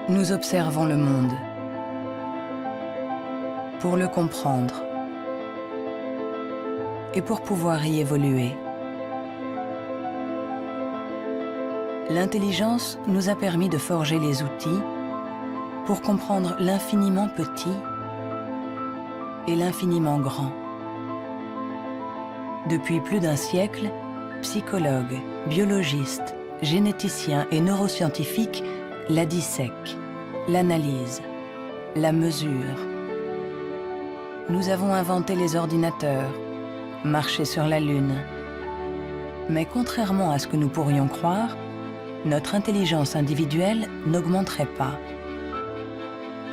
Nous observons le monde pour le comprendre et pour pouvoir y évoluer. L'intelligence nous a permis de forger les outils pour comprendre l'infiniment petit et l'infiniment grand. Depuis plus d'un siècle, psychologues, biologistes, généticiens et neuroscientifiques la dissèquent, l'analysent, la mesurent. Nous avons inventé les ordinateurs, marché sur la Lune. Mais contrairement à ce que nous pourrions croire, notre intelligence individuelle n'augmenterait pas.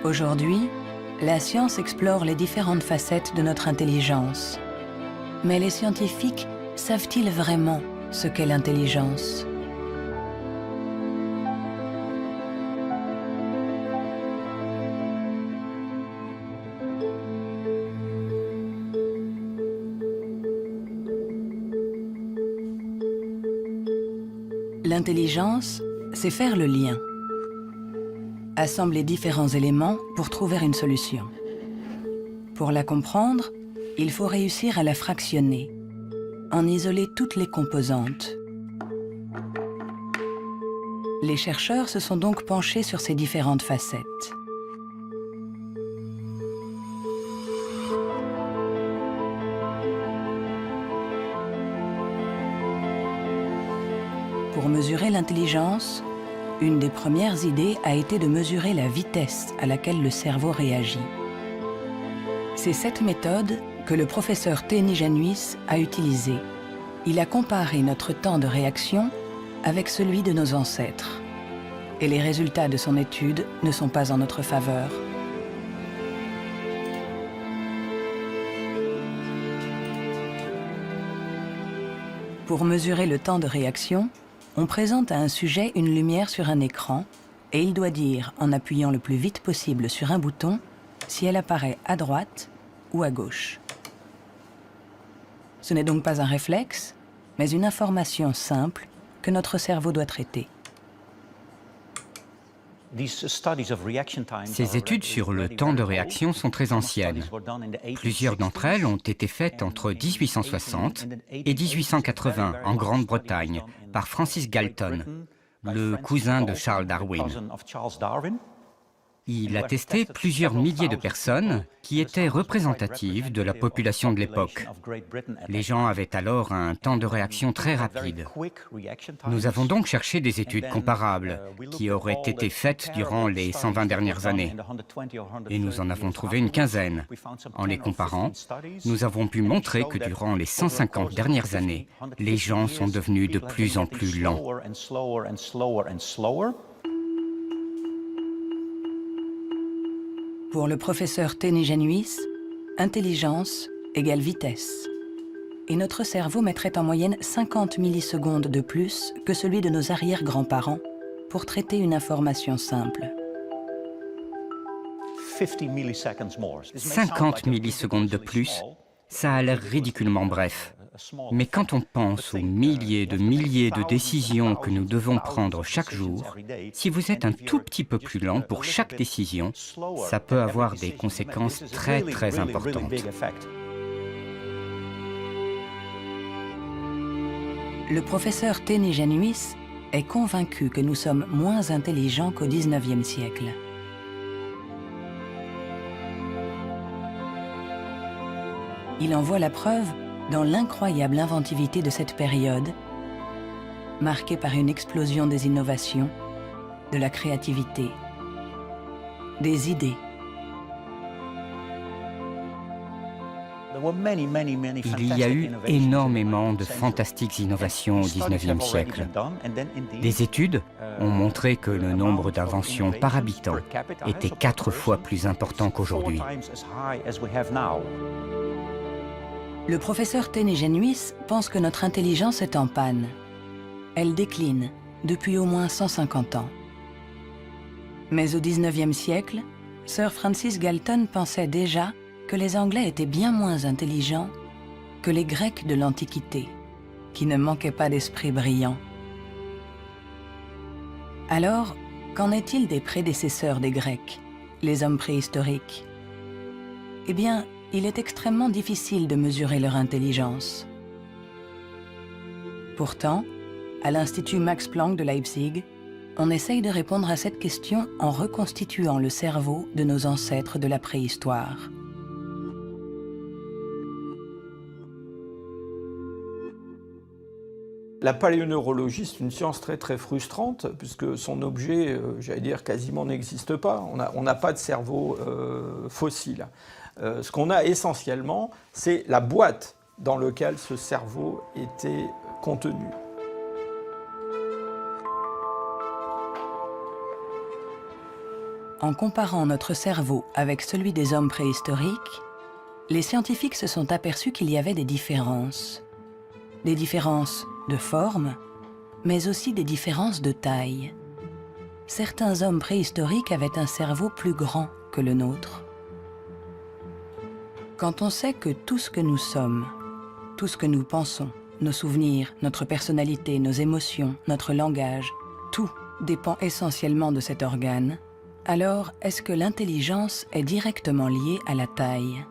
Aujourd'hui, la science explore les différentes facettes de notre intelligence. Mais les scientifiques savent-ils vraiment ce qu'est l'intelligence ? L'intelligence, c'est faire le lien. Assembler différents éléments pour trouver une solution. Pour la comprendre, il faut réussir à la fractionner, en isoler toutes les composantes. Les chercheurs se sont donc penchés sur ces différentes facettes. Pour mesurer l'intelligence, une des premières idées a été de mesurer la vitesse à laquelle le cerveau réagit. C'est cette méthode que le professeur Teni Januis a utilisée. Il a comparé notre temps de réaction avec celui de nos ancêtres. Et les résultats de son étude ne sont pas en notre faveur. Pour mesurer le temps de réaction, on présente à un sujet une lumière sur un écran et il doit dire, en appuyant le plus vite possible sur un bouton, si elle apparaît à droite ou à gauche. Ce n'est donc pas un réflexe, mais une information simple que notre cerveau doit traiter. Ces études sur le temps de réaction sont très anciennes. Plusieurs d'entre elles ont été faites entre 1860 et 1880 en Grande-Bretagne par Francis Galton, le cousin de Charles Darwin. Il a testé plusieurs milliers de personnes qui étaient représentatives de la population de l'époque. Les gens avaient alors un temps de réaction très rapide. Nous avons donc cherché des études comparables qui auraient été faites durant les 120 dernières années. Et nous en avons trouvé une quinzaine. En les comparant, nous avons pu montrer que durant les 150 dernières années, les gens sont devenus de plus en plus lents. Pour le professeur Teni Januis, intelligence égale vitesse. Et notre cerveau mettrait en moyenne 50 millisecondes de plus que celui de nos arrière-grands-parents pour traiter une information simple. 50 millisecondes de plus, ça a l'air ridiculement bref. Mais quand on pense aux milliers de décisions que nous devons prendre chaque jour, si vous êtes un tout petit peu plus lent pour chaque décision, ça peut avoir des conséquences très importantes. Le professeur Teni Januis est convaincu que nous sommes moins intelligents qu'au XIXe siècle. Il en voit la preuve dans l'incroyable inventivité de cette période, marquée par une explosion des innovations, de la créativité, des idées. Il y a eu énormément de fantastiques innovations au XIXe siècle. Des études ont montré que le nombre d'inventions par habitant était 4 fois plus important qu'aujourd'hui. Le professeur Teni Januis pense que notre intelligence est en panne. Elle décline depuis au moins 150 ans. Mais au XIXe siècle, Sir Francis Galton pensait déjà que les Anglais étaient bien moins intelligents que les Grecs de l'Antiquité, qui ne manquaient pas d'esprit brillant. Alors, Qu'en est-il des prédécesseurs des Grecs, les hommes préhistoriques? Eh bien, il est extrêmement difficile de mesurer leur intelligence. Pourtant, à l'Institut Max Planck de Leipzig, on essaye de répondre à cette question en reconstituant le cerveau de nos ancêtres de la préhistoire. La paléoneurologie, c'est une science très très frustrante, puisque son objet, j'allais dire, quasiment n'existe pas. On n'a pas de cerveau fossile. Ce qu'on a essentiellement, c'est la boîte dans laquelle ce cerveau était contenu. En comparant notre cerveau avec celui des hommes préhistoriques, les scientifiques se sont aperçus qu'il y avait des différences. Des différences de forme, mais aussi des différences de taille. Certains hommes préhistoriques avaient un cerveau plus grand que le nôtre. Quand on sait que tout ce que nous sommes, tout ce que nous pensons, nos souvenirs, notre personnalité, nos émotions, notre langage, tout dépend essentiellement de cet organe, alors est-ce que l'intelligence est directement liée à la taille?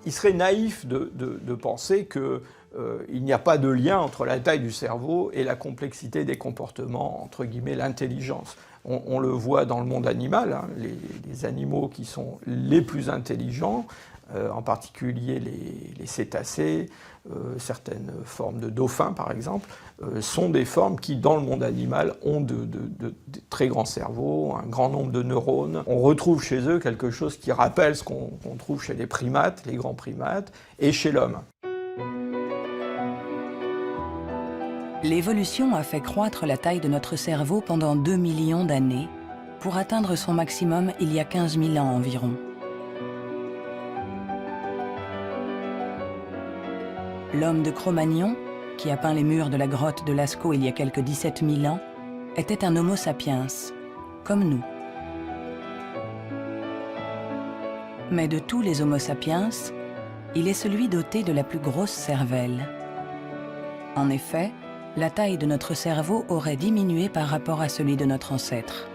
Il serait naïf de penser que il n'y a pas de lien entre la taille du cerveau et la complexité des comportements, entre guillemets, l'intelligence. On le voit dans le monde animal, hein, les animaux qui sont les plus intelligents, en particulier les cétacés, certaines formes de dauphins par exemple, sont des formes qui, dans le monde animal, ont de très grands cerveaux, un grand nombre de neurones. On retrouve chez eux quelque chose qui rappelle ce qu'on trouve chez les primates, les grands primates, et chez l'homme. L'évolution a fait croître la taille de notre cerveau pendant 2 millions d'années, pour atteindre son maximum il y a 15 000 ans environ. L'homme de Cro-Magnon, qui a peint les murs de la grotte de Lascaux il y a quelques 17 000 ans, était un Homo sapiens, comme nous. Mais de tous les Homo sapiens, il est celui doté de la plus grosse cervelle. En effet, la taille de notre cerveau aurait diminué par rapport à celui de notre ancêtre.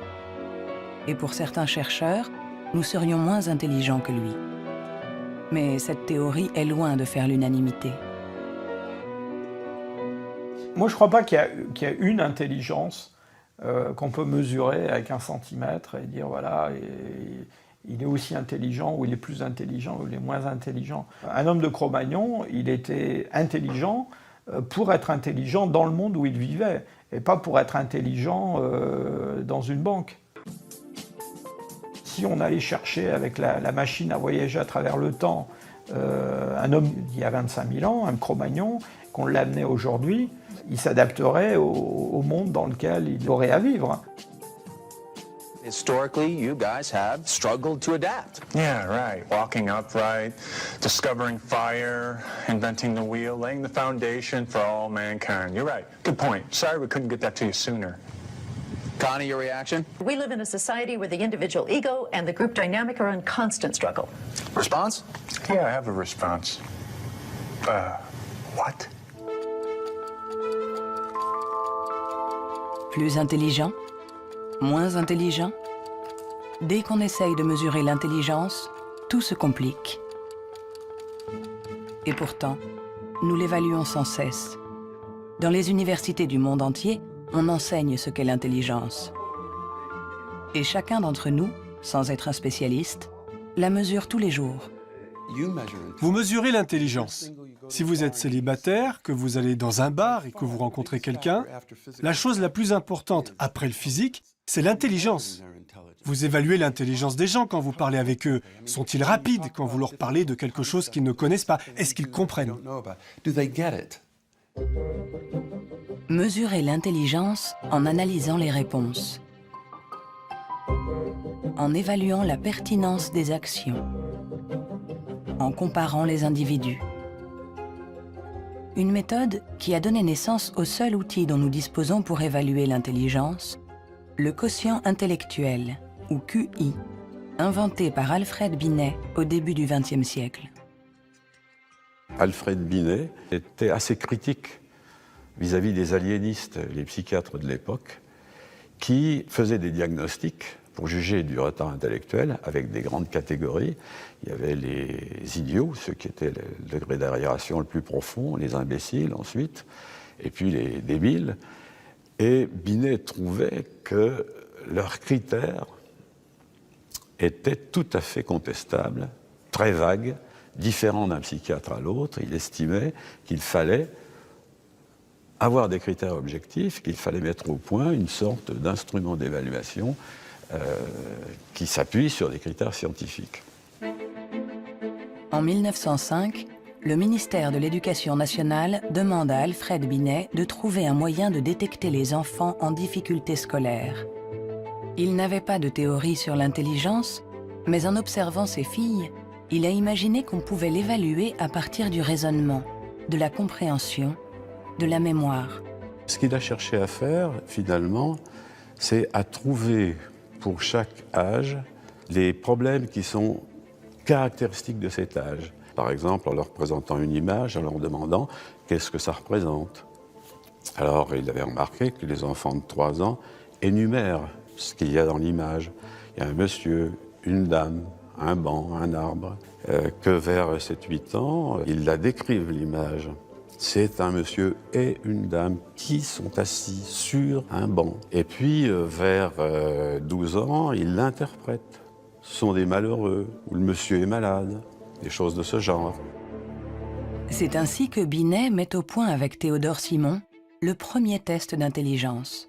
Et pour certains chercheurs, nous serions moins intelligents que lui. Mais cette théorie est loin de faire l'unanimité. Moi, je ne crois pas qu'il y a une intelligence qu'on peut mesurer avec 1 centimètre et dire, voilà, il est aussi intelligent, ou il est plus intelligent, ou il est moins intelligent. Un homme de Cro-Magnon, il était intelligent pour être intelligent dans le monde où il vivait, et pas pour être intelligent dans une banque. Si on allait chercher avec la machine à voyager à travers le temps un homme d'il y a 25 000 ans, un Cro-Magnon, qu'on l'amenait aujourd'hui, il s'adapterait au monde dans lequel il aurait à vivre. Historically, you guys have struggled to adapt. Yeah, right. Walking upright, discovering fire, inventing the wheel, laying the foundation for all mankind. You're right. Good point. Sorry we couldn't get that to you sooner. Connie, your reaction? We live in a society where the individual ego and the group dynamic are in constant struggle. Response? Yeah, I have a response. What? Plus intelligent? Moins intelligent? Dès qu'on essaye de mesurer l'intelligence, tout se complique. Et pourtant, nous l'évaluons sans cesse. Dans les universités du monde entier, on enseigne ce qu'est l'intelligence. Et chacun d'entre nous, sans être un spécialiste, la mesure tous les jours. Vous mesurez l'intelligence. Si vous êtes célibataire, que vous allez dans un bar et que vous rencontrez quelqu'un, la chose la plus importante après le physique, c'est l'intelligence. Vous évaluez l'intelligence des gens quand vous parlez avec eux. Sont-ils rapides quand vous leur parlez de quelque chose qu'ils ne connaissent pas? Est-ce qu'ils comprennent? Mesurer l'intelligence en analysant les réponses, en évaluant la pertinence des actions, en comparant les individus. Une méthode qui a donné naissance au seul outil dont nous disposons pour évaluer l'intelligence, le quotient intellectuel, ou QI, inventé par Alfred Binet au début du XXe siècle. Alfred Binet était assez critique vis-à-vis des aliénistes, les psychiatres de l'époque. qui faisait des diagnostics pour juger du retard intellectuel avec des grandes catégories. Il y avait les idiots, ceux qui étaient le degré d'arriération le plus profond, les imbéciles ensuite, et puis les débiles. Et Binet trouvait que leurs critères étaient tout à fait contestables, très vagues, différents d'un psychiatre à l'autre. Il estimait qu'il fallait avoir des critères objectifs, qu'il fallait mettre au point une sorte d'instrument d'évaluation qui s'appuie sur des critères scientifiques. En 1905, le ministère de l'Éducation nationale demande à Alfred Binet de trouver un moyen de détecter les enfants en difficulté scolaire. Il n'avait pas de théorie sur l'intelligence, mais en observant ses filles, il a imaginé qu'on pouvait l'évaluer à partir du raisonnement, de la compréhension, de la mémoire. Ce qu'il a cherché à faire, finalement, c'est à trouver pour chaque âge les problèmes qui sont caractéristiques de cet âge. Par exemple, en leur présentant une image, en leur demandant qu'est-ce que ça représente. Alors, il avait remarqué que les enfants de 3 ans énumèrent ce qu'il y a dans l'image. Il y a un monsieur, une dame, un banc, un arbre. Que vers 7-8 ans, ils la décrivent, l'image. C'est un monsieur et une dame qui sont assis sur un banc. Et puis, vers 12 ans, ils l'interprètent. Ce sont des malheureux, ou le monsieur est malade, des choses de ce genre. C'est ainsi que Binet met au point avec Théodore Simon le premier test d'intelligence.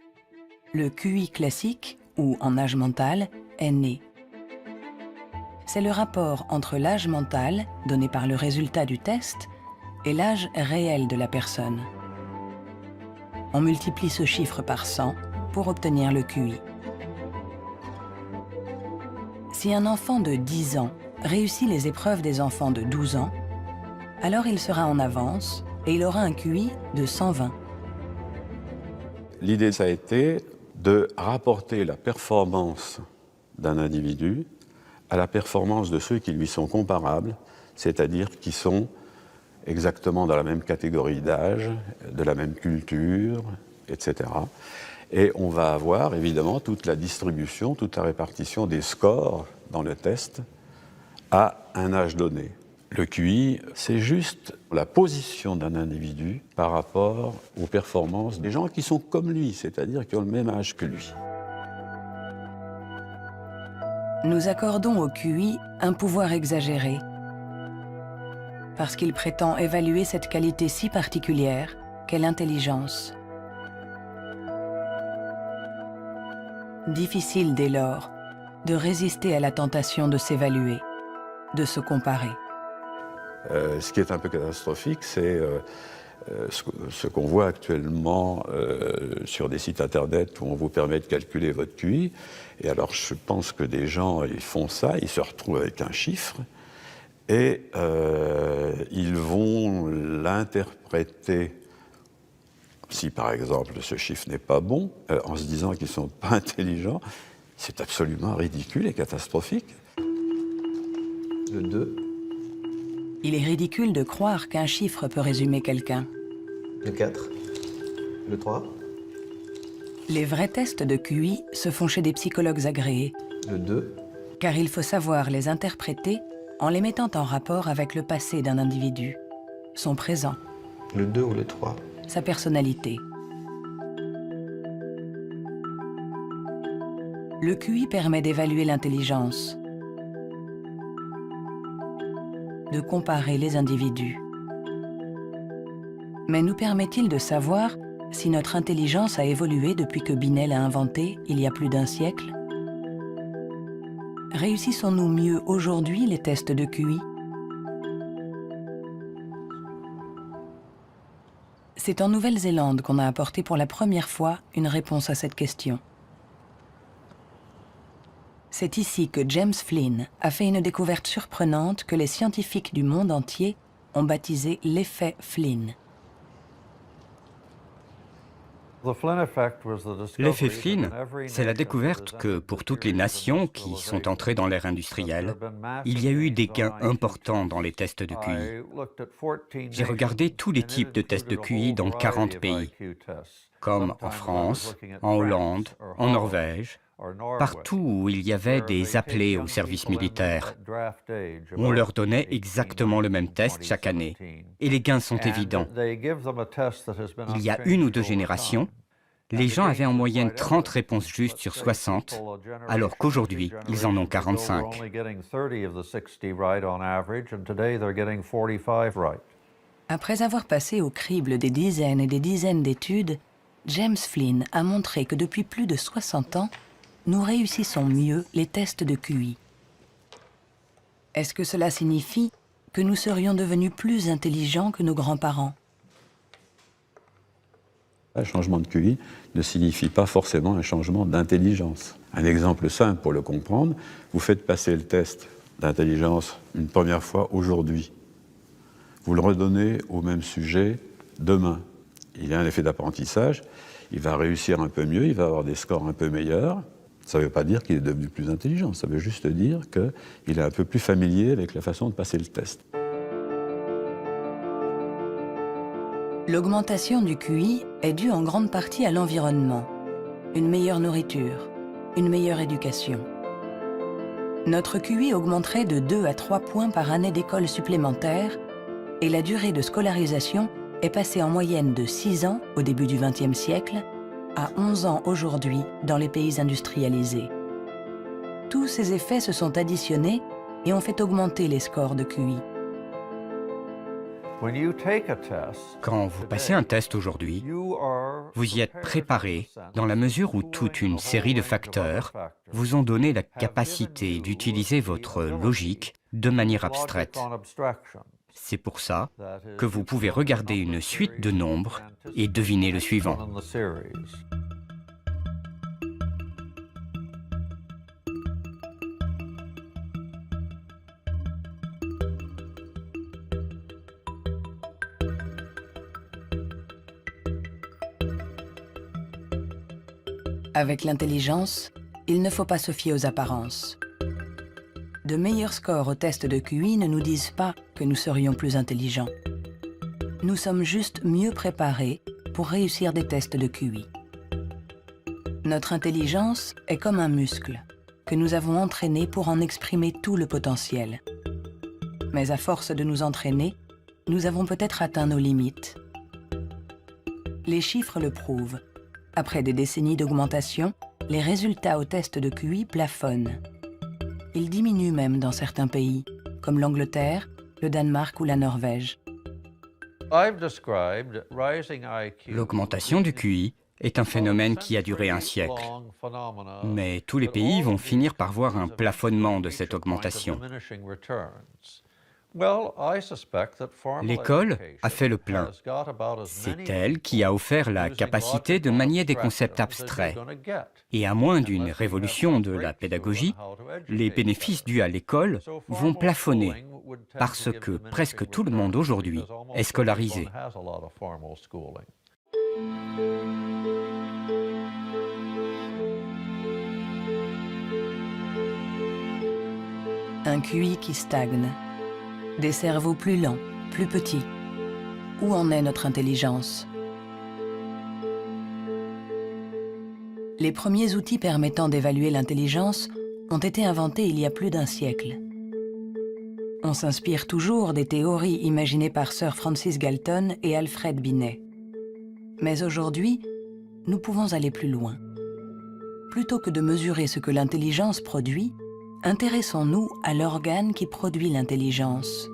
Le QI classique, ou en âge mental, est né. C'est le rapport entre l'âge mental, donné par le résultat du test, et l'âge réel de la personne. On multiplie ce chiffre par 100 pour obtenir le QI. Si un enfant de 10 ans réussit les épreuves des enfants de 12 ans, alors il sera en avance et il aura un QI de 120. L'idée, ça a été de rapporter la performance d'un individu à la performance de ceux qui lui sont comparables, c'est-à-dire qui sont exactement dans la même catégorie d'âge, de la même culture, etc. Et on va avoir évidemment toute la distribution, toute la répartition des scores dans le test à un âge donné. Le QI, c'est juste la position d'un individu par rapport aux performances des gens qui sont comme lui, c'est-à-dire qui ont le même âge que lui. Nous accordons au QI un pouvoir exagéré, parce qu'il prétend évaluer cette qualité si particulière qu'est l'intelligence. Difficile dès lors de résister à la tentation de s'évaluer, de se comparer. Ce qui est un peu catastrophique, c'est ce qu'on voit actuellement sur des sites internet où on vous permet de calculer votre QI. Et alors je pense que des gens, ils font ça, ils se retrouvent avec un chiffre, et ils vont l'interpréter, si par exemple ce chiffre n'est pas bon, en se disant qu'ils ne sont pas intelligents. C'est absolument ridicule et catastrophique. Le 2. Il est ridicule de croire qu'un chiffre peut résumer quelqu'un. Le 4. Le 3. Les vrais tests de QI se font chez des psychologues agréés. Le 2. Car il faut savoir les interpréter en les mettant en rapport avec le passé d'un individu, son présent, Le 2 ou le 3. sa personnalité. Le QI permet d'évaluer l'intelligence, de comparer les individus. Mais nous permet-il de savoir si notre intelligence a évolué depuis que Binet l'a inventé il y a plus d'un siècle? Réussissons-nous mieux aujourd'hui les tests de QI? C'est en Nouvelle-Zélande qu'on a apporté pour la première fois une réponse à cette question. C'est ici que James Flynn a fait une découverte surprenante que les scientifiques du monde entier ont baptisé l'effet Flynn. L'effet Flynn, c'est la découverte que pour toutes les nations qui sont entrées dans l'ère industrielle, il y a eu des gains importants dans les tests de QI. J'ai regardé tous les types de tests de QI dans 40 pays, comme en France, en Hollande, en Norvège, partout où il y avait des appelés au service militaire. On leur donnait exactement le même test chaque année, et les gains sont évidents. Il y a 1 ou 2 générations, les gens avaient en moyenne 30 réponses justes sur 60, alors qu'aujourd'hui, ils en ont 45. Après avoir passé au crible des dizaines et des dizaines d'études, James Flynn a montré que depuis plus de 60 ans, nous réussissons mieux les tests de QI. Est-ce que cela signifie que nous serions devenus plus intelligents que nos grands-parents? Un changement de QI ne signifie pas forcément un changement d'intelligence. Un exemple simple pour le comprendre, vous faites passer le test d'intelligence une première fois aujourd'hui. Vous le redonnez au même sujet demain. Il y a un effet d'apprentissage, il va réussir un peu mieux, il va avoir des scores un peu meilleurs. Ça ne veut pas dire qu'il est devenu plus intelligent, ça veut juste dire qu'il est un peu plus familier avec la façon de passer le test. L'augmentation du QI est due en grande partie à l'environnement, une meilleure nourriture, une meilleure éducation. Notre QI augmenterait de 2 à 3 points par année d'école supplémentaire et la durée de scolarisation est passée en moyenne de 6 ans au début du XXe siècle à 11 ans aujourd'hui dans les pays industrialisés. Tous ces effets se sont additionnés et ont fait augmenter les scores de QI. Quand vous passez un test aujourd'hui, vous y êtes préparé dans la mesure où toute une série de facteurs vous ont donné la capacité d'utiliser votre logique de manière abstraite. C'est pour ça que vous pouvez regarder une suite de nombres et deviner le suivant. Avec l'intelligence, il ne faut pas se fier aux apparences. De meilleurs scores au test de QI ne nous disent pas que nous serions plus intelligents. Nous sommes juste mieux préparés pour réussir des tests de QI. Notre intelligence est comme un muscle que nous avons entraîné pour en exprimer tout le potentiel. Mais à force de nous entraîner, nous avons peut-être atteint nos limites. Les chiffres le prouvent. Après des décennies d'augmentation, les résultats au test de QI plafonnent. Ils diminuent même dans certains pays, comme l'Angleterre, le Danemark ou la Norvège. L'augmentation du QI est un phénomène qui a duré un siècle. Mais tous les pays vont finir par voir un plafonnement de cette augmentation. L'école a fait le plein. C'est elle qui a offert la capacité de manier des concepts abstraits. Et à moins d'une révolution de la pédagogie, les bénéfices dus à l'école vont plafonner parce que presque tout le monde aujourd'hui est scolarisé. Un QI qui stagne. Des cerveaux plus lents, plus petits. Où en est notre intelligence? Les premiers outils permettant d'évaluer l'intelligence ont été inventés il y a plus d'1 siècle. On s'inspire toujours des théories imaginées par Sir Francis Galton et Alfred Binet. Mais aujourd'hui, nous pouvons aller plus loin. Plutôt que de mesurer ce que l'intelligence produit, intéressons-nous à l'organe qui produit l'intelligence.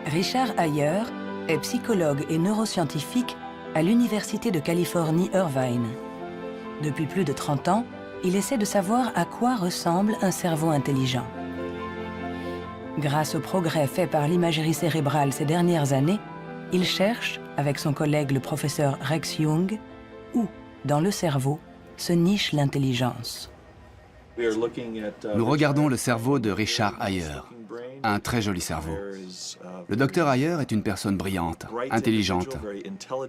Richard Ayer est psychologue et neuroscientifique à l'Université de Californie, Irvine. Depuis plus de 30 ans, il essaie de savoir à quoi ressemble un cerveau intelligent. Grâce aux progrès faits par l'imagerie cérébrale ces dernières années, il cherche, avec son collègue le professeur Rex Jung, où, dans le cerveau, se niche l'intelligence. Nous regardons le cerveau de Richard Ayer, un très joli cerveau. Le docteur Ayer est une personne brillante, intelligente,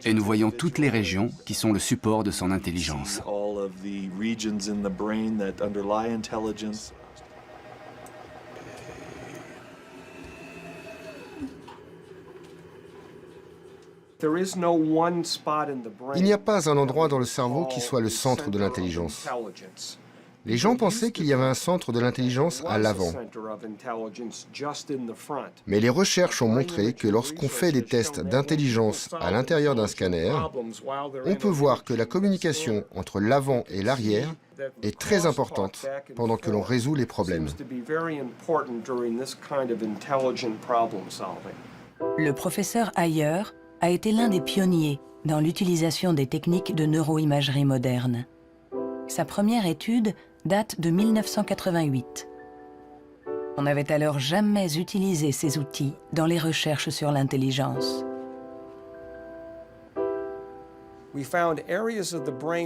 et nous voyons toutes les régions qui sont le support de son intelligence. Il n'y a pas un endroit dans le cerveau qui soit le centre de l'intelligence. Les gens pensaient qu'il y avait un centre de l'intelligence à l'avant. Mais les recherches ont montré que lorsqu'on fait des tests d'intelligence à l'intérieur d'un scanner, on peut voir que la communication entre l'avant et l'arrière est très importante pendant que l'on résout les problèmes. Le professeur Ayer a été l'un des pionniers dans l'utilisation des techniques de neuroimagerie moderne. Sa première étude date de 1988. On n'avait alors jamais utilisé ces outils dans les recherches sur l'intelligence.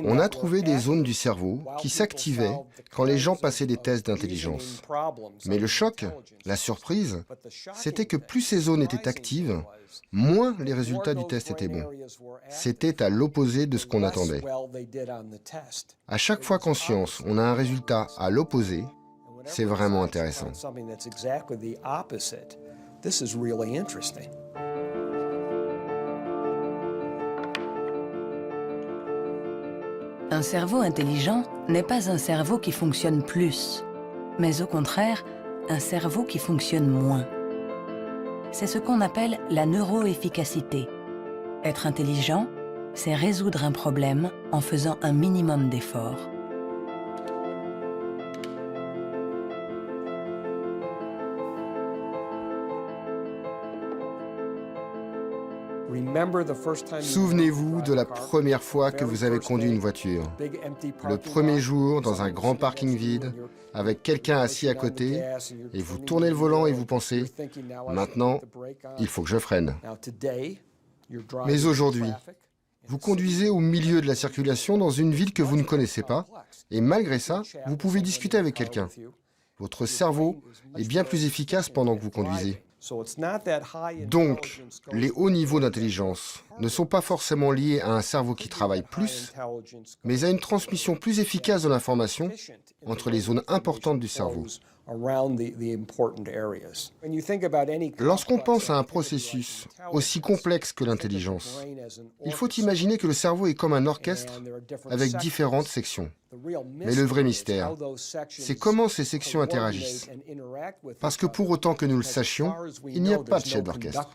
On a trouvé des zones du cerveau qui s'activaient quand les gens passaient des tests d'intelligence. Mais le choc, la surprise, c'était que plus ces zones étaient actives, moins les résultats du test étaient bons. C'était à l'opposé de ce qu'on attendait. À chaque fois qu'en science, on a un résultat à l'opposé, c'est vraiment intéressant. Un cerveau intelligent n'est pas un cerveau qui fonctionne plus, mais au contraire, un cerveau qui fonctionne moins. C'est ce qu'on appelle la neuroefficacité. Être intelligent, c'est résoudre un problème en faisant un minimum d'efforts. Souvenez-vous de la première fois que vous avez conduit une voiture. Le premier jour, dans un grand parking vide, avec quelqu'un assis à côté, et vous tournez le volant et vous pensez « Maintenant, il faut que je freine ». Mais aujourd'hui, vous conduisez au milieu de la circulation dans une ville que vous ne connaissez pas, et malgré ça, vous pouvez discuter avec quelqu'un. Votre cerveau est bien plus efficace pendant que vous conduisez. Donc, les hauts niveaux d'intelligence ne sont pas forcément liés à un cerveau qui travaille plus, mais à une transmission plus efficace de l'information entre les zones importantes du cerveau. Lorsqu'on pense à un processus aussi complexe que l'intelligence, il faut imaginer que le cerveau est comme un orchestre avec différentes sections. Mais le vrai mystère, c'est comment ces sections interagissent. Parce que pour autant que nous le sachions, il n'y a pas de chef d'orchestre.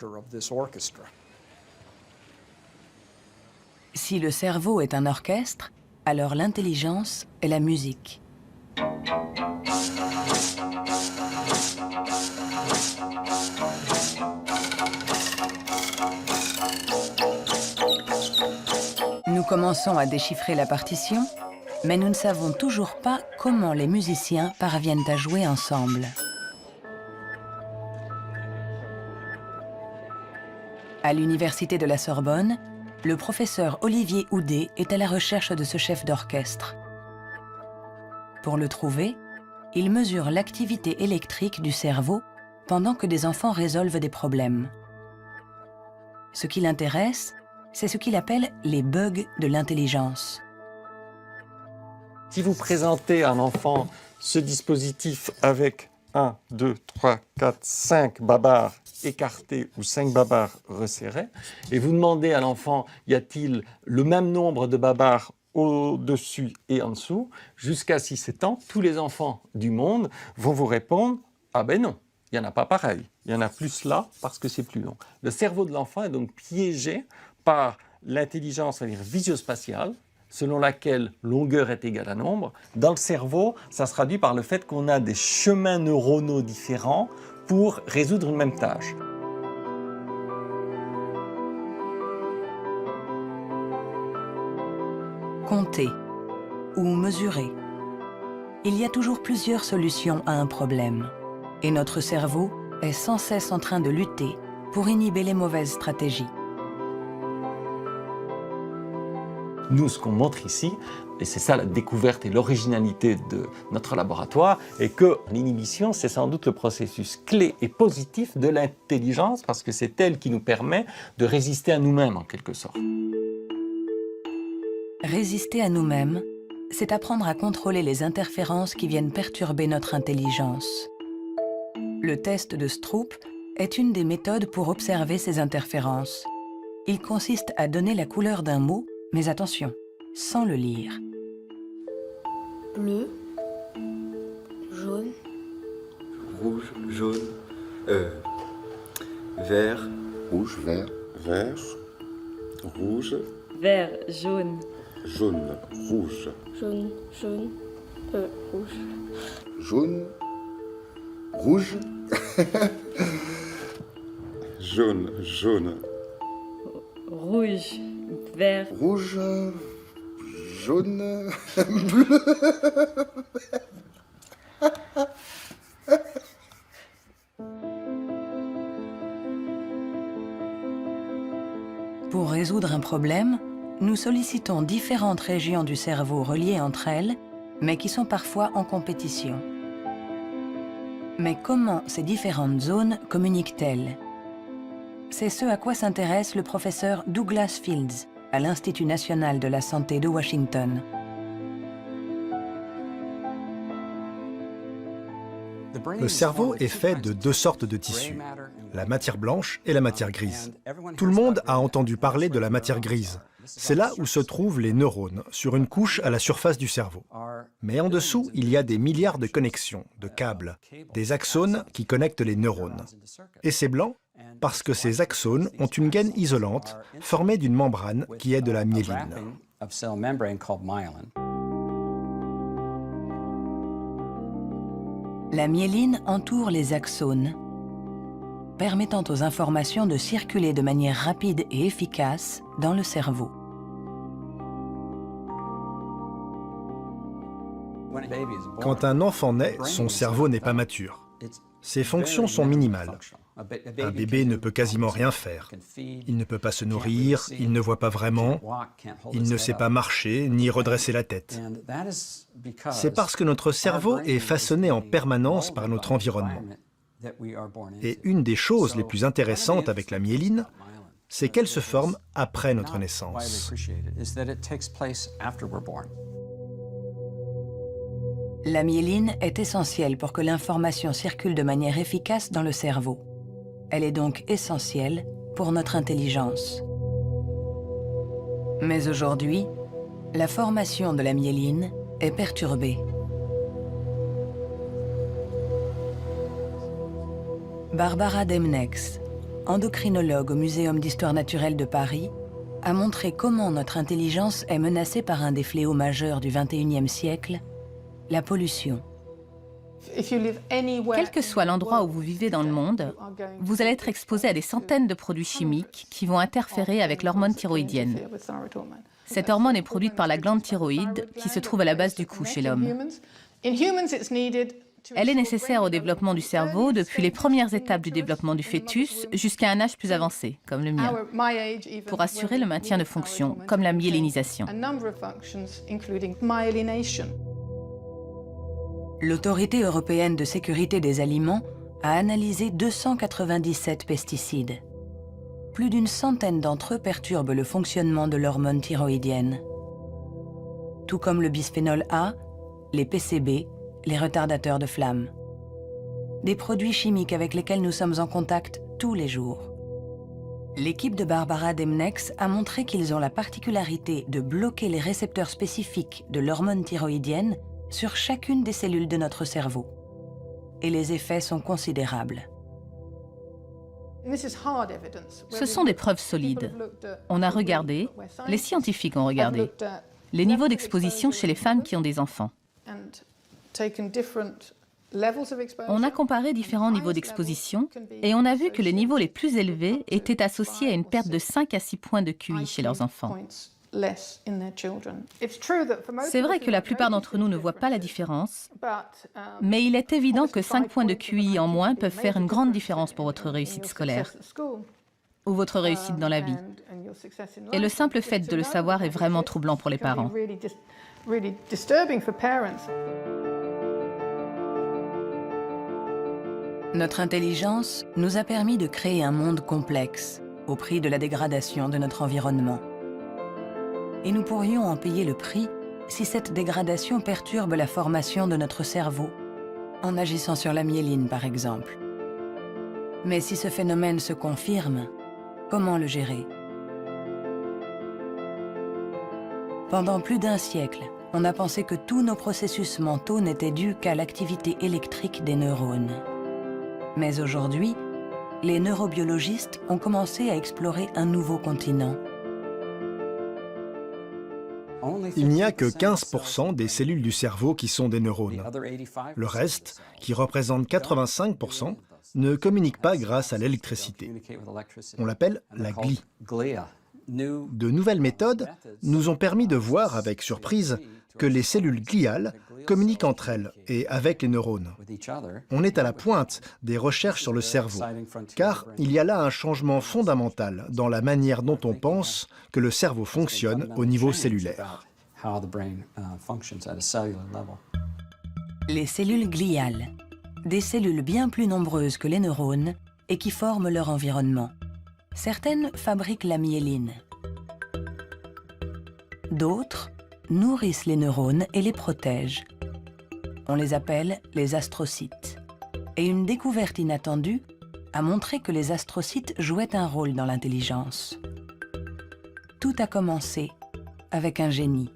Si le cerveau est un orchestre, alors l'intelligence est la musique. Nous commençons à déchiffrer la partition, mais nous ne savons toujours pas comment les musiciens parviennent à jouer ensemble. À l'université de la Sorbonne, le professeur Olivier Houdet est à la recherche de ce chef d'orchestre. Pour le trouver, il mesure l'activité électrique du cerveau pendant que des enfants résolvent des problèmes. Ce qui l'intéresse, c'est ce qu'il appelle les bugs de l'intelligence. Si vous présentez à un enfant ce dispositif avec 1, 2, 3, 4, 5 babards écartés ou 5 babards resserrés, et vous demandez à l'enfant, y a-t-il le même nombre de babards au-dessus et en dessous, jusqu'à 6-7 ans, tous les enfants du monde vont vous répondre « Ah ben non, il n'y en a pas pareil, il y en a plus là parce que c'est plus long ». Le cerveau de l'enfant est donc piégé par l'intelligence, c'est-à-dire visio-spatiale, selon laquelle longueur est égale à nombre. Dans le cerveau, ça se traduit par le fait qu'on a des chemins neuronaux différents pour résoudre une même tâche. Compter ou mesurer. Il y a toujours plusieurs solutions à un problème. Et notre cerveau est sans cesse en train de lutter pour inhiber les mauvaises stratégies. Nous, ce qu'on montre ici, et c'est ça la découverte et l'originalité de notre laboratoire, est que l'inhibition, c'est sans doute le processus clé et positif de l'intelligence, parce que c'est elle qui nous permet de résister à nous-mêmes, en quelque sorte. Résister à nous-mêmes, c'est apprendre à contrôler les interférences qui viennent perturber notre intelligence. Le test de Stroop est une des méthodes pour observer ces interférences. Il consiste à donner la couleur d'un mot, mais attention, sans le lire. Bleu, jaune, rouge, jaune, vert, rouge, vert, vert, rouge, vert, jaune, jaune, rouge, jaune, jaune, rouge. jaune, rouge, jaune, jaune, Rouge, vert, rouge, jaune, bleu. Pour résoudre un problème, nous sollicitons différentes régions du cerveau reliées entre elles, mais qui sont parfois en compétition. Mais comment ces différentes zones communiquent-elles? C'est ce à quoi s'intéresse le professeur Douglas Fields à l'Institut national de la santé de Washington. Le cerveau est fait de deux sortes de tissus, la matière blanche et la matière grise. Tout le monde a entendu parler de la matière grise. C'est là où se trouvent les neurones, sur une couche à la surface du cerveau. Mais en dessous, il y a des milliards de connexions, de câbles, des axones qui connectent les neurones. Et c'est blanc parce que ces axones ont une gaine isolante formée d'une membrane qui est de la myéline. La myéline entoure les axones, permettant aux informations de circuler de manière rapide et efficace dans le cerveau. Quand un enfant naît, son cerveau n'est pas mature. Ses fonctions sont minimales. Un bébé ne peut quasiment rien faire. Il ne peut pas se nourrir, il ne voit pas vraiment, il ne sait pas marcher ni redresser la tête. C'est parce que notre cerveau est façonné en permanence par notre environnement. Et une des choses les plus intéressantes avec la myéline, c'est qu'elle se forme après notre naissance. La myéline est essentielle pour que l'information circule de manière efficace dans le cerveau. Elle est donc essentielle pour notre intelligence. Mais aujourd'hui, la formation de la myéline est perturbée. Barbara Demnex, endocrinologue au Muséum d'histoire naturelle de Paris, a montré comment notre intelligence est menacée par un des fléaux majeurs du XXIe siècle, la pollution. Quel que soit l'endroit où vous vivez dans le monde, vous allez être exposé à des centaines de produits chimiques qui vont interférer avec l'hormone thyroïdienne. Cette hormone est produite par la glande thyroïde qui se trouve à la base du cou chez l'homme. Elle est nécessaire au développement du cerveau depuis les premières étapes du développement du fœtus jusqu'à un âge plus avancé, comme le mien, pour assurer le maintien de fonctions, comme la myélinisation. L'Autorité européenne de sécurité des aliments a analysé 297 pesticides. Plus d'une centaine d'entre eux perturbent le fonctionnement de l'hormone thyroïdienne. Tout comme le bisphénol A, les PCB, les retardateurs de flamme. Des produits chimiques avec lesquels nous sommes en contact tous les jours. L'équipe de Barbara Demnex a montré qu'ils ont la particularité de bloquer les récepteurs spécifiques de l'hormone thyroïdienne sur chacune des cellules de notre cerveau. Et les effets sont considérables. Ce sont des preuves solides. On a regardé, les scientifiques ont regardé, les niveaux d'exposition chez les femmes qui ont des enfants. On a comparé différents niveaux d'exposition et on a vu que les niveaux les plus élevés étaient associés à une perte de 5 à 6 points de QI chez leurs enfants. C'est vrai que la plupart d'entre nous ne voient pas la différence, mais il est évident que 5 points de QI en moins peuvent faire une grande différence pour votre réussite scolaire ou votre réussite dans la vie. Et le simple fait de le savoir est vraiment troublant pour les parents. Notre intelligence nous a permis de créer un monde complexe au prix de la dégradation de notre environnement. Et nous pourrions en payer le prix si cette dégradation perturbe la formation de notre cerveau, en agissant sur la myéline par exemple. Mais si ce phénomène se confirme, comment le gérer? Pendant plus d'1 siècle, on a pensé que tous nos processus mentaux n'étaient dus qu'à l'activité électrique des neurones. Mais aujourd'hui, les neurobiologistes ont commencé à explorer un nouveau continent. Il n'y a que 15% des cellules du cerveau qui sont des neurones. Le reste, qui représente 85%, ne communique pas grâce à l'électricité. On l'appelle la glie. De nouvelles méthodes nous ont permis de voir avec surprise que les cellules gliales communiquent entre elles et avec les neurones. On est à la pointe des recherches sur le cerveau, car il y a là un changement fondamental dans la manière dont on pense que le cerveau fonctionne au niveau cellulaire. Les cellules gliales, des cellules bien plus nombreuses que les neurones et qui forment leur environnement. Certaines fabriquent la myéline. D'autres nourrissent les neurones et les protègent. On les appelle les astrocytes. Et une découverte inattendue a montré que les astrocytes jouaient un rôle dans l'intelligence. Tout a commencé avec un génie.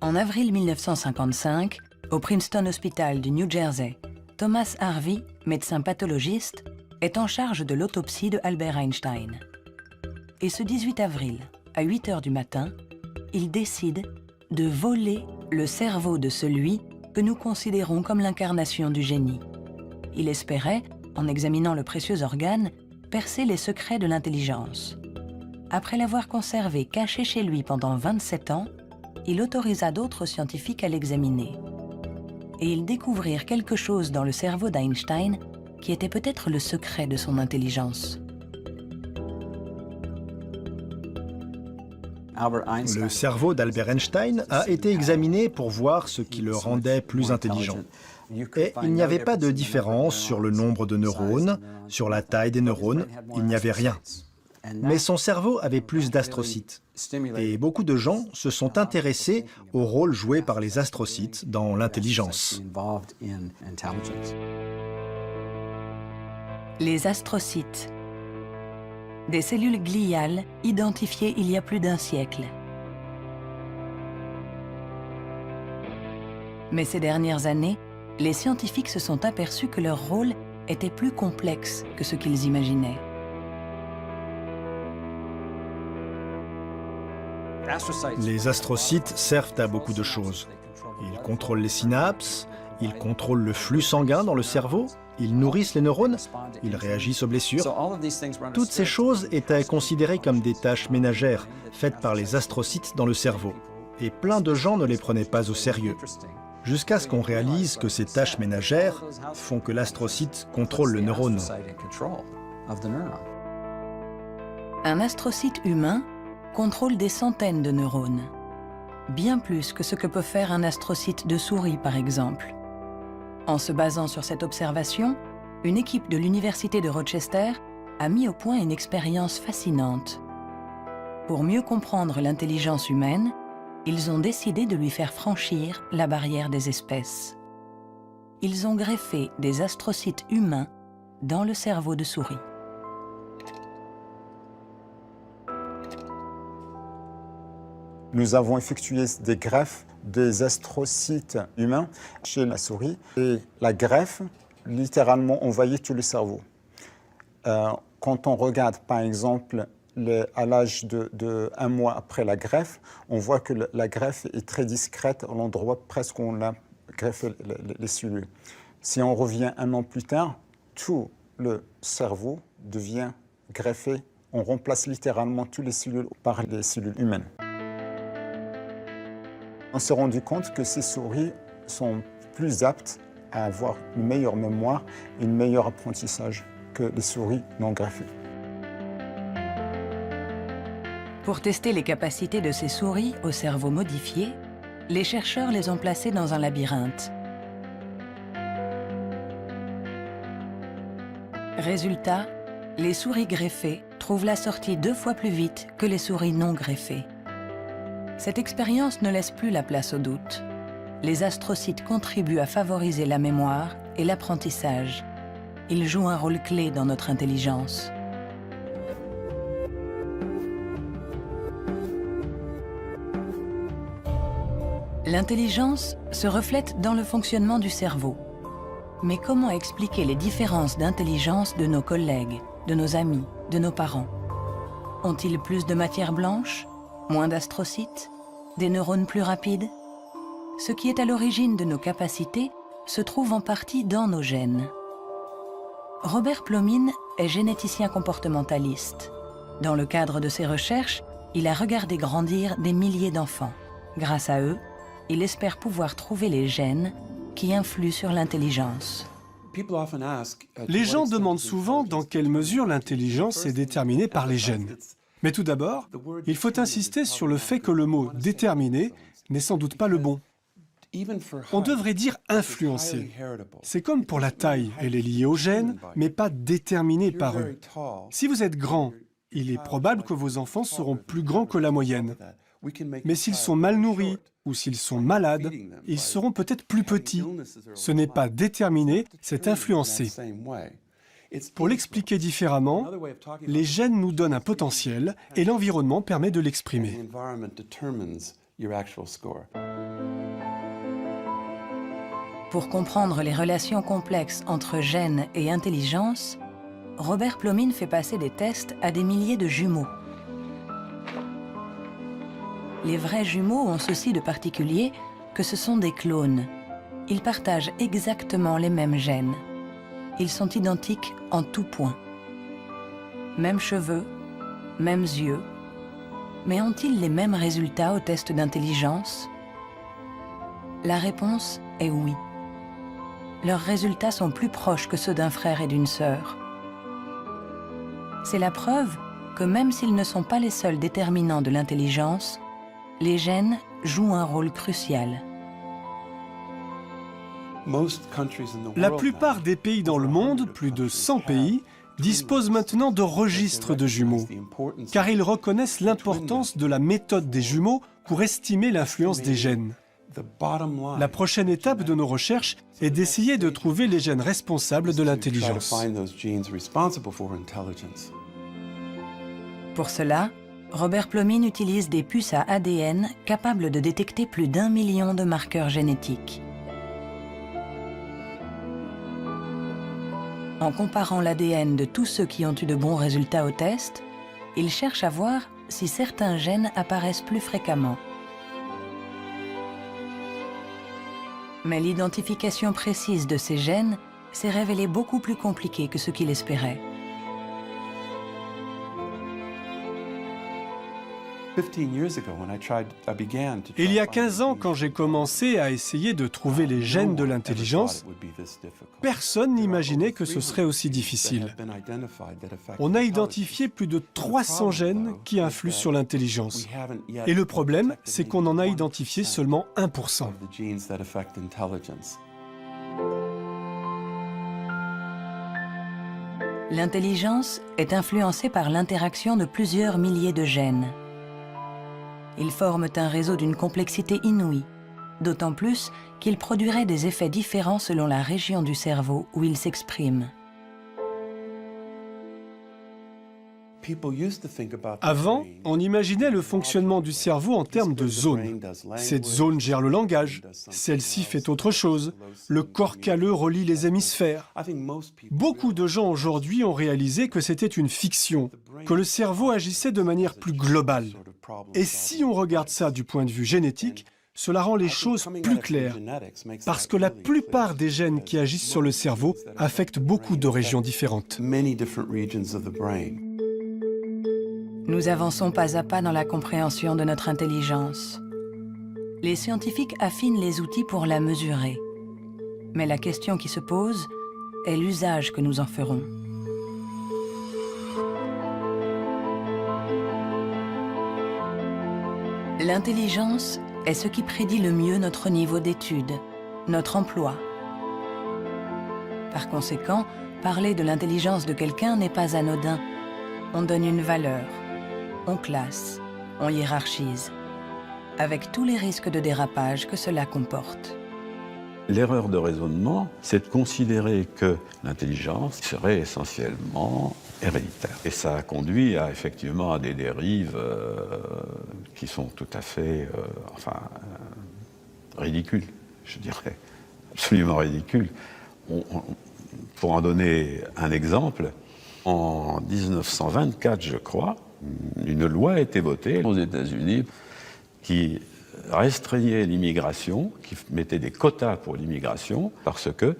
En avril 1955, au Princeton Hospital du New Jersey, Thomas Harvey, médecin pathologiste, est en charge de l'autopsie de Albert Einstein. Et ce 18 avril, à 8 heures du matin, il décide de voler le cerveau de celui que nous considérons comme l'incarnation du génie. Il espérait, en examinant le précieux organe, percer les secrets de l'intelligence. Après l'avoir conservé caché chez lui pendant 27 ans, il autorisa d'autres scientifiques à l'examiner. Et ils découvrirent quelque chose dans le cerveau d'Einstein qui était peut-être le secret de son intelligence. Le cerveau d'Albert Einstein a été examiné pour voir ce qui le rendait plus intelligent. Et il n'y avait pas de différence sur le nombre de neurones, sur la taille des neurones, il n'y avait rien. Mais son cerveau avait plus d'astrocytes. Et beaucoup de gens se sont intéressés au rôle joué par les astrocytes dans l'intelligence. Les astrocytes. Des cellules gliales identifiées il y a plus d'1 siècle. Mais ces dernières années, les scientifiques se sont aperçus que leur rôle était plus complexe que ce qu'ils imaginaient. Les astrocytes servent à beaucoup de choses. Ils contrôlent les synapses, ils contrôlent le flux sanguin dans le cerveau, ils nourrissent les neurones, ils réagissent aux blessures. Toutes ces choses étaient considérées comme des tâches ménagères faites par les astrocytes dans le cerveau. Et plein de gens ne les prenaient pas au sérieux. Jusqu'à ce qu'on réalise que ces tâches ménagères font que l'astrocyte contrôle le neurone. Un astrocyte humain contrôle des centaines de neurones, bien plus que ce que peut faire un astrocyte de souris par exemple. En se basant sur cette observation, une équipe de l'Université de Rochester a mis au point une expérience fascinante. Pour mieux comprendre l'intelligence humaine, ils ont décidé de lui faire franchir la barrière des espèces. Ils ont greffé des astrocytes humains dans le cerveau de souris. Nous avons effectué des greffes des astrocytes humains chez la souris. Et la greffe, littéralement, envahit tout le cerveau. Quand on regarde, par exemple, à l'âge de 1 mois après la greffe, on voit que la greffe est très discrète à l'endroit presque où on a greffé les cellules. Si on revient 1 an plus tard, tout le cerveau devient greffé On remplace littéralement toutes les cellules par les cellules humaines. On s'est rendu compte que ces souris sont plus aptes à avoir une meilleure mémoire et un meilleur apprentissage que les souris non greffées. Pour tester les capacités de ces souris au cerveau modifié, les chercheurs les ont placées dans un labyrinthe. Résultat, les souris greffées trouvent la sortie 2 fois plus vite que les souris non greffées. Cette expérience ne laisse plus la place au doute. Les astrocytes contribuent à favoriser la mémoire et l'apprentissage. Ils jouent un rôle clé dans notre intelligence. L'intelligence se reflète dans le fonctionnement du cerveau. Mais comment expliquer les différences d'intelligence de nos collègues, de nos amis, de nos parents? Ont-ils plus de matière blanche, moins d'astrocytes, des neurones plus rapides? Ce qui est à l'origine de nos capacités se trouve en partie dans nos gènes. Robert Plomine est généticien comportementaliste. Dans le cadre de ses recherches, il a regardé grandir des milliers d'enfants. Grâce à eux, il espère pouvoir trouver les gènes qui influent sur l'intelligence. Les gens demandent souvent dans quelle mesure l'intelligence est déterminée par les gènes. Mais tout d'abord, il faut insister sur le fait que le mot « déterminé » n'est sans doute pas le bon. On devrait dire « influencé ». C'est comme pour la taille, elle est liée aux gènes, mais pas déterminée par eux. Si vous êtes grand, il est probable que vos enfants seront plus grands que la moyenne. Mais s'ils sont mal nourris ou s'ils sont malades, ils seront peut-être plus petits. Ce n'est pas déterminé, c'est influencé. Pour l'expliquer différemment, les gènes nous donnent un potentiel et l'environnement permet de l'exprimer. Pour comprendre les relations complexes entre gènes et intelligence, Robert Plomine fait passer des tests à des milliers de jumeaux. Les vrais jumeaux ont ceci de particulier que ce sont des clones. Ils partagent exactement les mêmes gènes. Ils sont identiques en tout point. Mêmes cheveux, mêmes yeux. Mais ont-ils les mêmes résultats au test d'intelligence? La réponse est oui. Leurs résultats sont plus proches que ceux d'un frère et d'une sœur. C'est la preuve que même s'ils ne sont pas les seuls déterminants de l'intelligence, les gènes jouent un rôle crucial. La plupart des pays dans le monde, plus de 100 pays, disposent maintenant de registres de jumeaux, car ils reconnaissent l'importance de la méthode des jumeaux pour estimer l'influence des gènes. La prochaine étape de nos recherches est d'essayer de trouver les gènes responsables de l'intelligence. Pour cela, Robert Plomine utilise des puces à ADN capables de détecter plus d'1 million de marqueurs génétiques. En comparant l'ADN de tous ceux qui ont eu de bons résultats au test, il cherche à voir si certains gènes apparaissent plus fréquemment. Mais l'identification précise de ces gènes s'est révélée beaucoup plus compliquée que ce qu'il espérait. Il y a 15 ans, quand j'ai commencé à essayer de trouver les gènes de l'intelligence, personne n'imaginait que ce serait aussi difficile. On a identifié plus de 300 gènes qui influent sur l'intelligence. Et le problème, c'est qu'on en a identifié seulement 1%. L'intelligence est influencée par l'interaction de plusieurs milliers de gènes. Ils forment un réseau d'une complexité inouïe, d'autant plus qu'ils produiraient des effets différents selon la région du cerveau où ils s'expriment. Avant, on imaginait le fonctionnement du cerveau en termes de zones. Cette zone gère le langage, celle-ci fait autre chose. Le corps calleux relie les hémisphères. Beaucoup de gens aujourd'hui ont réalisé que c'était une fiction, que le cerveau agissait de manière plus globale. Et si on regarde ça du point de vue génétique, cela rend les choses plus claires, parce que la plupart des gènes qui agissent sur le cerveau affectent beaucoup de régions différentes. Nous avançons pas à pas dans la compréhension de notre intelligence. Les scientifiques affinent les outils pour la mesurer. Mais la question qui se pose est l'usage que nous en ferons. L'intelligence est ce qui prédit le mieux notre niveau d'étude, notre emploi. Par conséquent, parler de l'intelligence de quelqu'un n'est pas anodin. On donne une valeur, on classe, on hiérarchise, avec tous les risques de dérapage que cela comporte. L'erreur de raisonnement, c'est de considérer que l'intelligence serait essentiellement héréditaire. Et ça a conduit effectivement à des dérives qui sont tout à fait ridicules, je dirais, absolument ridicules. Pour en donner un exemple, en 1924, je crois, une loi a été votée aux États-Unis qui restreignait l'immigration, qui mettait des quotas pour l'immigration, parce que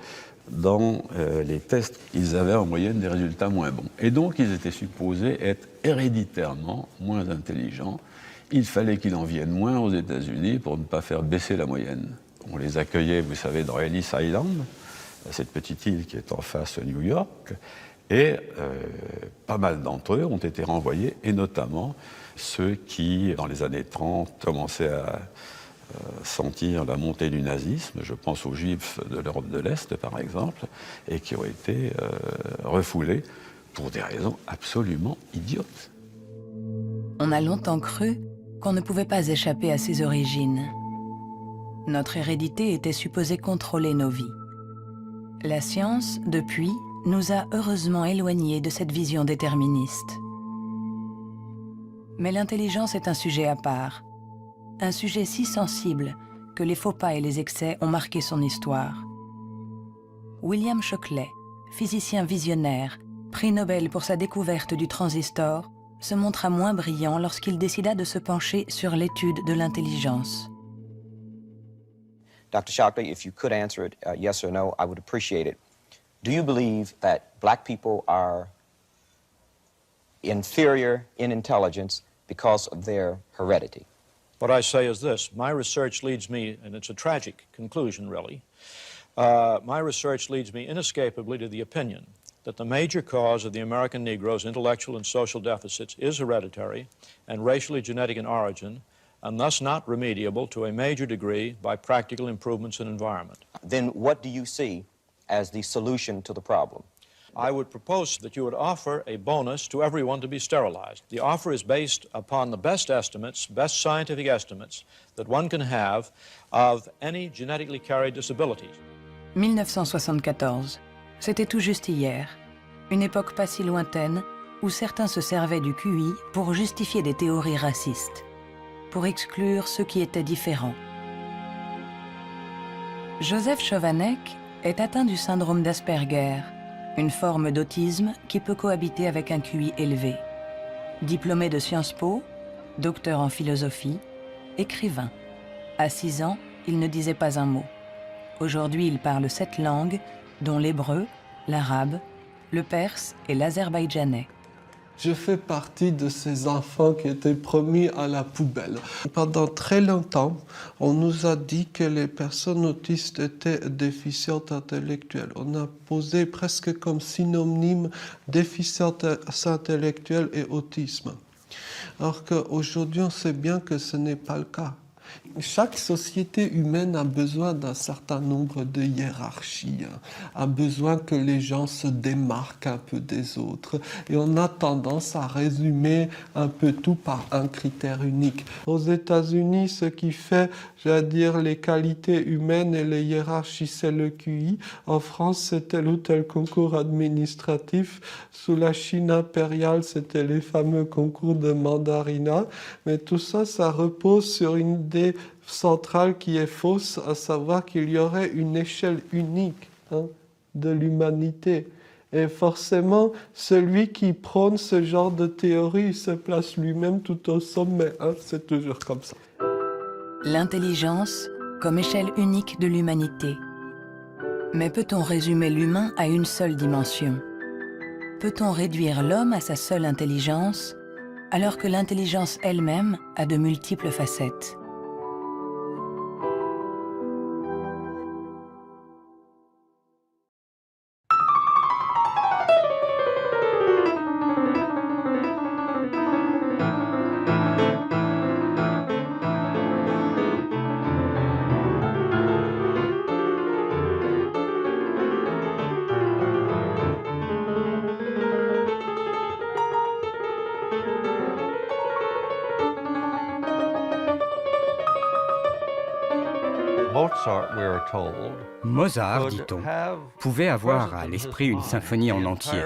dans les tests, ils avaient en moyenne des résultats moins bons. Et donc, ils étaient supposés être héréditairement moins intelligents. Il fallait qu'il en vienne moins aux États-Unis pour ne pas faire baisser la moyenne. On les accueillait, vous savez, dans Ellis Island, cette petite île qui est en face de New York, et pas mal d'entre eux ont été renvoyés, et notamment ceux qui, dans les années 30, commençaient à sentir la montée du nazisme, je pense aux Juifs de l'Europe de l'Est, par exemple, et qui ont été refoulés pour des raisons absolument idiotes. On a longtemps cru qu'on ne pouvait pas échapper à ses origines. Notre hérédité était supposée contrôler nos vies. La science, depuis, nous a heureusement éloignés de cette vision déterministe. Mais l'intelligence est un sujet à part, un sujet si sensible que les faux pas et les excès ont marqué son histoire. William Shockley, physicien visionnaire, prix Nobel pour sa découverte du transistor, se montra moins brillant lorsqu'il décida de se pencher sur l'étude de l'intelligence. Dr. Shockley, if you could answer it yes or no, I would appreciate it. Do you believe that black people are inferior in intelligence because of their heredity? What I say is this. My research leads me, and it's a tragic conclusion, really, my research leads me inescapably to the opinion that the major cause of the American Negro's intellectual and social deficits is hereditary and racially genetic in origin, and thus not remediable to a major degree by practical improvements in environment. Then what do you see as the solution to the problem? I would propose that you would offer a bonus to everyone to be sterilized. The offer is based upon the best estimates, best scientific estimates that one can have of any genetically carried disabilities. 1974, c'était tout juste hier, une époque pas si lointaine où certains se servaient du QI pour justifier des théories racistes, pour exclure ceux qui étaient différents. Joseph Chovanec est atteint du syndrome d'Asperger, une forme d'autisme qui peut cohabiter avec un QI élevé. Diplômé de Sciences Po, docteur en philosophie, écrivain. À 6 ans, il ne disait pas un mot. Aujourd'hui, il parle 7 langues, dont l'hébreu, l'arabe, le perse et l'azerbaïdjanais. Je fais partie de ces enfants qui étaient promis à la poubelle. Pendant très longtemps, on nous a dit que les personnes autistes étaient déficientes intellectuelles. On a posé presque comme synonyme déficience intellectuelle et autisme. Alors qu'aujourd'hui, on sait bien que ce n'est pas le cas. Chaque société humaine a besoin d'un certain nombre de hiérarchies, a besoin que les gens se démarquent un peu des autres. Et on a tendance à résumer un peu tout par un critère unique. Aux États-Unis, ce qui fait, les qualités humaines et les hiérarchies, c'est le QI. En France, c'est tel ou tel concours administratif. Sous la Chine impériale, c'était les fameux concours de mandarinat. Mais tout ça, ça repose sur une idée centrale qui est fausse, à savoir qu'il y aurait une échelle unique de l'humanité. Et forcément, celui qui prône ce genre de théorie se place lui-même tout au sommet. C'est toujours comme ça. L'intelligence comme échelle unique de l'humanité. Mais peut-on résumer l'humain à une seule dimension? Peut-on réduire l'homme à sa seule intelligence alors que l'intelligence elle-même a de multiples facettes. Mozart, dit-on, pouvait avoir à l'esprit une symphonie en entier.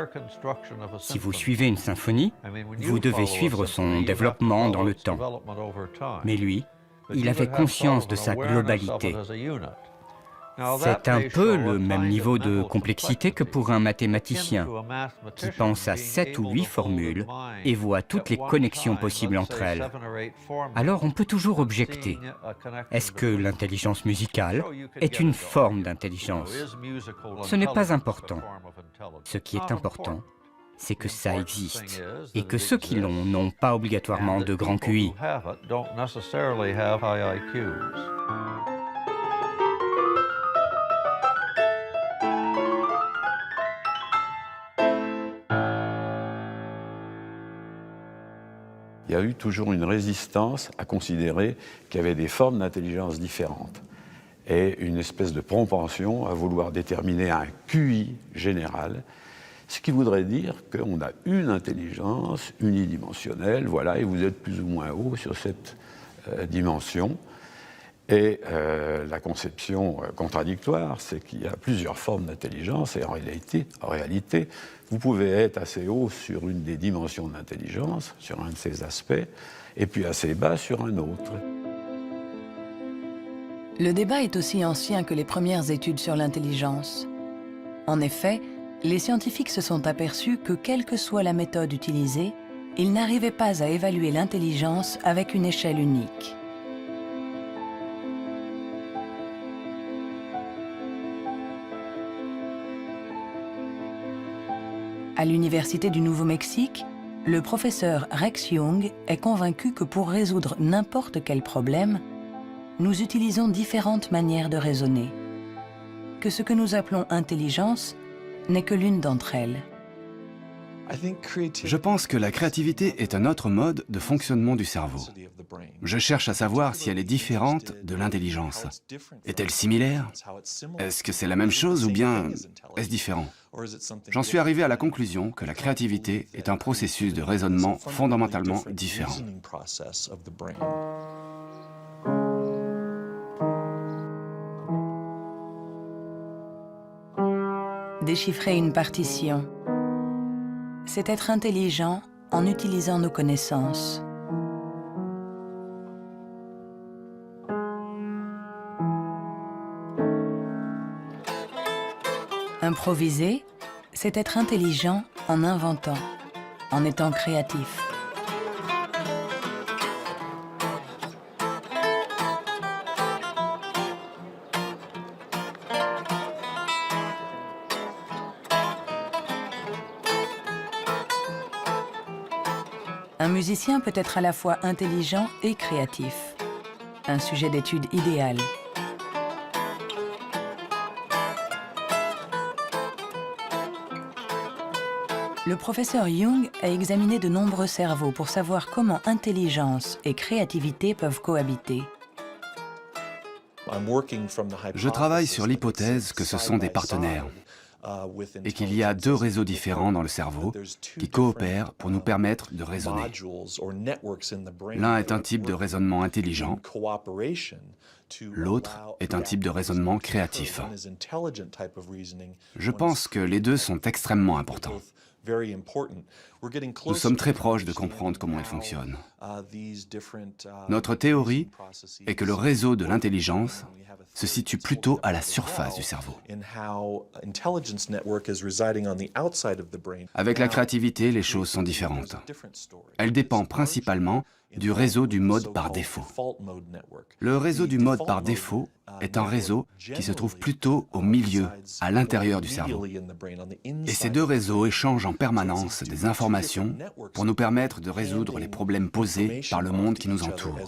Si vous suivez une symphonie, vous devez suivre son développement dans le temps. Mais lui, il avait conscience de sa globalité. C'est un peu le même niveau de complexité que pour un mathématicien qui pense à 7 ou 8 formules et voit toutes les connexions possibles entre elles. Alors on peut toujours objecter. Est-ce que l'intelligence musicale est une forme d'intelligence? Ce n'est pas important. Ce qui est important, c'est que ça existe et que ceux qui l'ont n'ont pas obligatoirement de grand QI. Il y a eu toujours une résistance à considérer qu'il y avait des formes d'intelligence différentes et une espèce de propension à vouloir déterminer un QI général, ce qui voudrait dire qu'on a une intelligence unidimensionnelle, voilà, et vous êtes plus ou moins haut sur cette dimension. Et la conception contradictoire, c'est qu'il y a plusieurs formes d'intelligence et en réalité, vous pouvez être assez haut sur une des dimensions de l'intelligence, sur un de ses aspects, et puis assez bas sur un autre. Le débat est aussi ancien que les premières études sur l'intelligence. En effet, les scientifiques se sont aperçus que quelle que soit la méthode utilisée, ils n'arrivaient pas à évaluer l'intelligence avec une échelle unique. À l'Université du Nouveau-Mexique, le professeur Rex Jung est convaincu que pour résoudre n'importe quel problème, nous utilisons différentes manières de raisonner, que ce que nous appelons intelligence n'est que l'une d'entre elles. Je pense que la créativité est un autre mode de fonctionnement du cerveau. Je cherche à savoir si elle est différente de l'intelligence. Est-elle similaire? Est-ce que c'est la même chose ou bien est-ce différent? J'en suis arrivé à la conclusion que la créativité est un processus de raisonnement fondamentalement différent. Déchiffrer une partition, c'est être intelligent en utilisant nos connaissances. Improviser, c'est être intelligent en inventant, en étant créatif. Un musicien peut être à la fois intelligent et créatif. Un sujet d'étude idéal. Le professeur Jung a examiné de nombreux cerveaux pour savoir comment intelligence et créativité peuvent cohabiter. Je travaille sur l'hypothèse que ce sont des partenaires et qu'il y a deux réseaux différents dans le cerveau qui coopèrent pour nous permettre de raisonner. L'un est un type de raisonnement intelligent, l'autre est un type de raisonnement créatif. Je pense que les deux sont extrêmement importants. Nous sommes très proches de comprendre comment ils fonctionnent. Notre théorie est que le réseau de l'intelligence se situe plutôt à la surface du cerveau. Avec la créativité, les choses sont différentes. Elle dépend principalement du réseau du mode par défaut. Le réseau du mode par défaut est un réseau qui se trouve plutôt au milieu, à l'intérieur du cerveau. Et ces deux réseaux échangent en permanence des informations pour nous permettre de résoudre les problèmes posés par le monde qui nous entoure.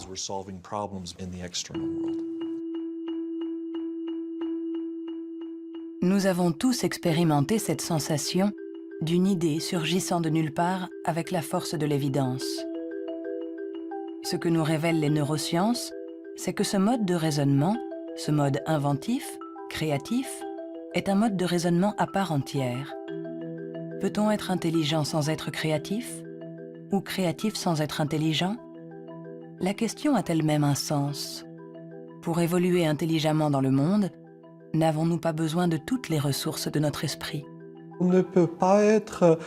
Nous avons tous expérimenté cette sensation d'une idée surgissant de nulle part avec la force de l'évidence. Ce que nous révèlent les neurosciences, c'est que ce mode de raisonnement, ce mode inventif, créatif, est un mode de raisonnement à part entière. Peut-on être intelligent sans être créatif? Ou créatif sans être intelligent? La question a-t-elle même un sens? Pour évoluer intelligemment dans le monde, n'avons-nous pas besoin de toutes les ressources de notre esprit? On ne peut pas être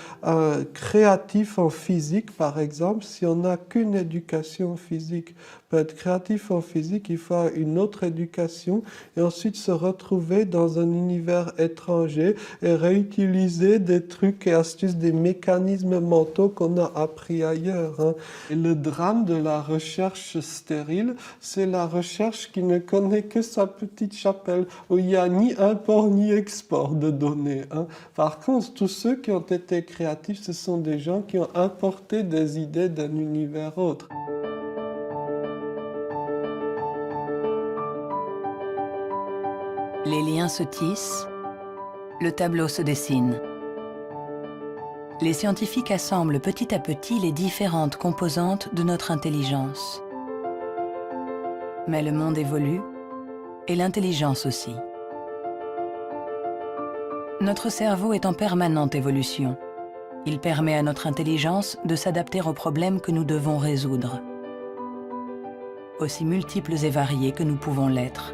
créatif en physique, par exemple, si on n'a qu'une éducation physique. Pour être créatif en physique, il faut une autre éducation et ensuite se retrouver dans un univers étranger et réutiliser des trucs et astuces, des mécanismes mentaux qu'on a appris ailleurs. Hein. Et le drame de la recherche stérile, c'est la recherche qui ne connaît que sa petite chapelle, où il n'y a ni import ni export de données. Hein. Par contre, tous ceux qui ont été créatifs, ce sont des gens qui ont importé des idées d'un univers autre. Les liens se tissent, le tableau se dessine. Les scientifiques assemblent petit à petit les différentes composantes de notre intelligence. Mais le monde évolue, et l'intelligence aussi. Notre cerveau est en permanente évolution. Il permet à notre intelligence de s'adapter aux problèmes que nous devons résoudre, aussi multiples et variés que nous pouvons l'être.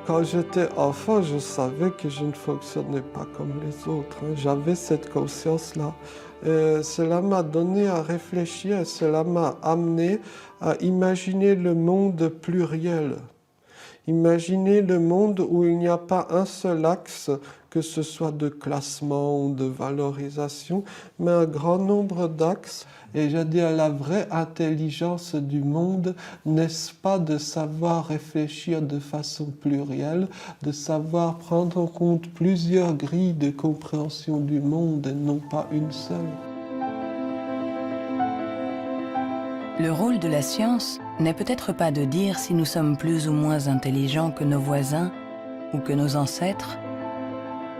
Quand j'étais enfant, je savais que je ne fonctionnais pas comme les autres. Hein. J'avais cette conscience-là. Cela m'a donné à réfléchir, cela m'a amené à imaginer le monde pluriel. Imaginez le monde où il n'y a pas un seul axe, que ce soit de classement ou de valorisation, mais un grand nombre d'axes. Et j'ai dit, la vraie intelligence du monde, n'est-ce pas de savoir réfléchir de façon plurielle, de savoir prendre en compte plusieurs grilles de compréhension du monde et non pas une seule. Le rôle de la science n'est peut-être pas de dire si nous sommes plus ou moins intelligents que nos voisins ou que nos ancêtres,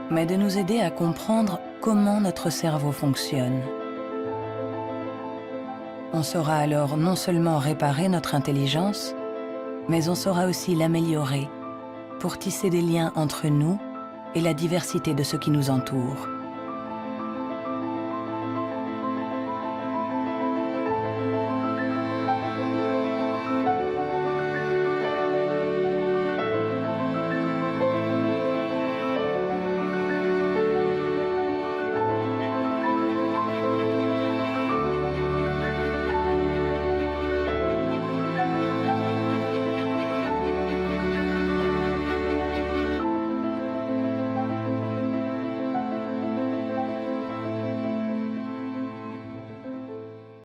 mais de nous aider à comprendre comment notre cerveau fonctionne. On saura alors non seulement réparer notre intelligence, mais on saura aussi l'améliorer pour tisser des liens entre nous et la diversité de ce qui nous entoure.